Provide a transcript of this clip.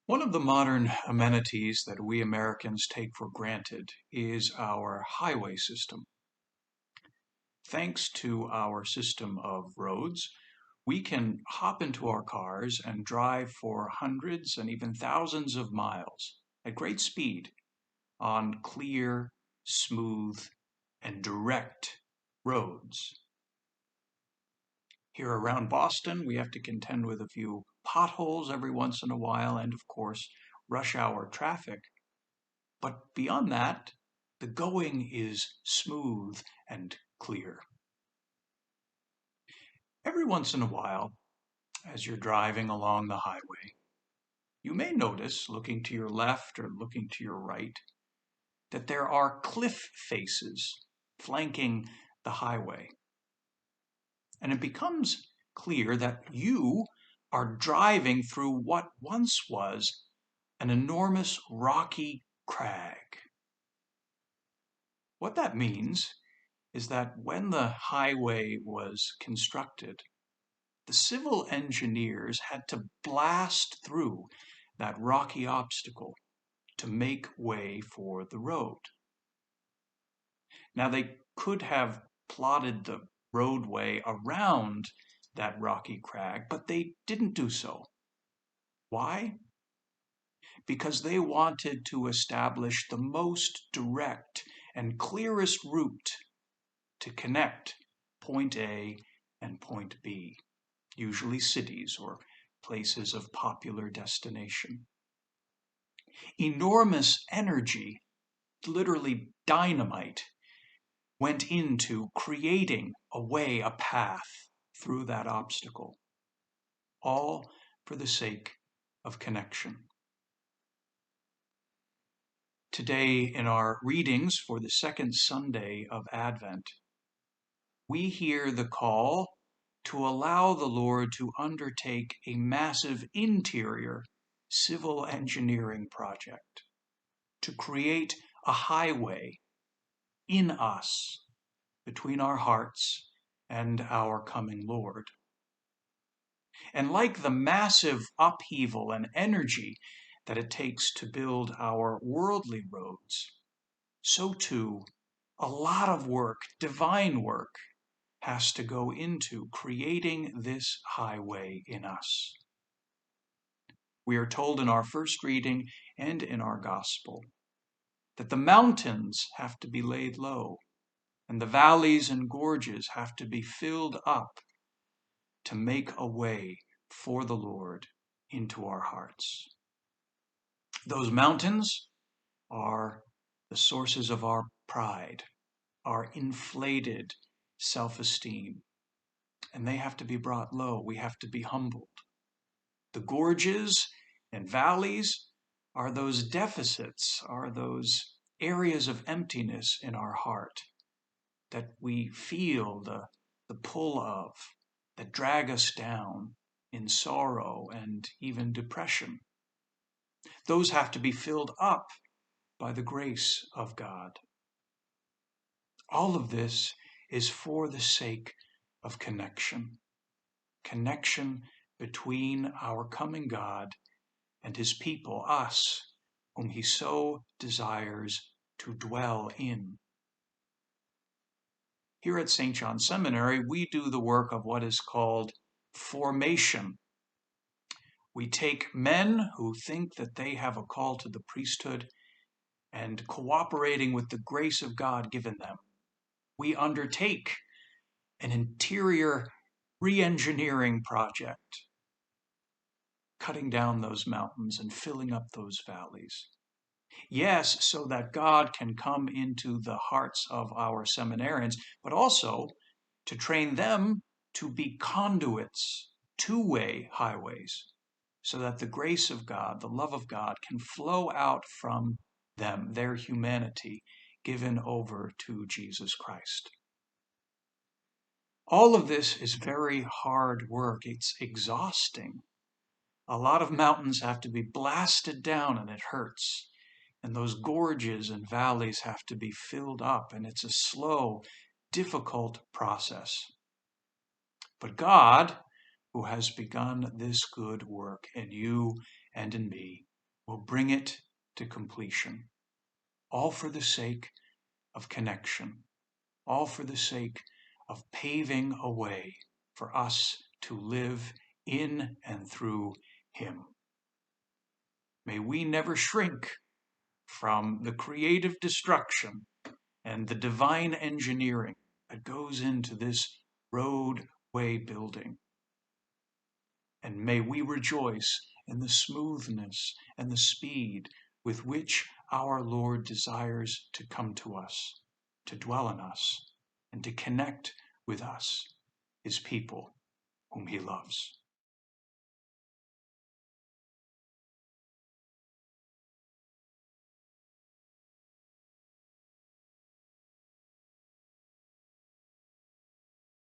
One of the modern amenities that we Americans take for granted is our highway system. Thanks to our system of roads, we can hop into our cars and drive for hundreds and even thousands of miles at great speed on clear, smooth, and direct roads. Here around Boston, we have to contend with a few potholes every once in a while and, of course, rush hour traffic. But beyond that, the going is smooth and clear. Every once in a while, as you're driving along the highway, you may notice, looking to your left or looking to your right, that there are cliff faces flanking the highway. And it becomes clear that you are driving through what once was an enormous rocky crag. What that means is that when the highway was constructed, the civil engineers had to blast through that rocky obstacle to make way for the road. Now, they could have plotted the roadway around that rocky crag, but they didn't do so. Why? Because they wanted to establish the most direct and clearest route to connect point A and point B, usually cities or places of popular destination. Enormous energy, literally dynamite, went into creating a way, a path through that obstacle, all for the sake of connection. Today, in our readings for the second Sunday of Advent, we hear the call to allow the Lord to undertake a massive interior civil engineering project, to create a highway in us between our hearts and our coming Lord. And like the massive upheaval and energy that it takes to build our worldly roads, so too a lot of work, divine work, has to go into creating this highway in us. We are told in our first reading and in our gospel that the mountains have to be laid low and the valleys and gorges have to be filled up to make a way for the Lord into our hearts. Those mountains are the sources of our pride, our inflated self-esteem, and they have to be brought low. We have to be humbled. The gorges and valleys are those deficits, are those areas of emptiness in our heart that we feel the pull of, that drag us down in sorrow and even depression. Those have to be filled up by the grace of God. All of this is for the sake of connection. Connection between our coming God and his people, us, whom he so desires to dwell in. Here at St. John's Seminary, we do the work of what is called formation. We take men who think that they have a call to the priesthood and, cooperating with the grace of God given them, we undertake an interior re-engineering project, cutting down those mountains and filling up those valleys. Yes, so that God can come into the hearts of our seminarians, but also to train them to be conduits, two-way highways, so that the grace of God, the love of God, can flow out from them, their humanity, given over to Jesus Christ. All of this is very hard work. It's exhausting. A lot of mountains have to be blasted down and it hurts. And those gorges and valleys have to be filled up, and it's a slow, difficult process. But God, who has begun this good work in you and in me, will bring it to completion, all for the sake of connection, all for the sake of paving a way for us to live in and through him. May we never shrink from the creative destruction and the divine engineering that goes into this roadway building. And may we rejoice in the smoothness and the speed with which our Lord desires to come to us, to dwell in us, and to connect with us, his people whom he loves.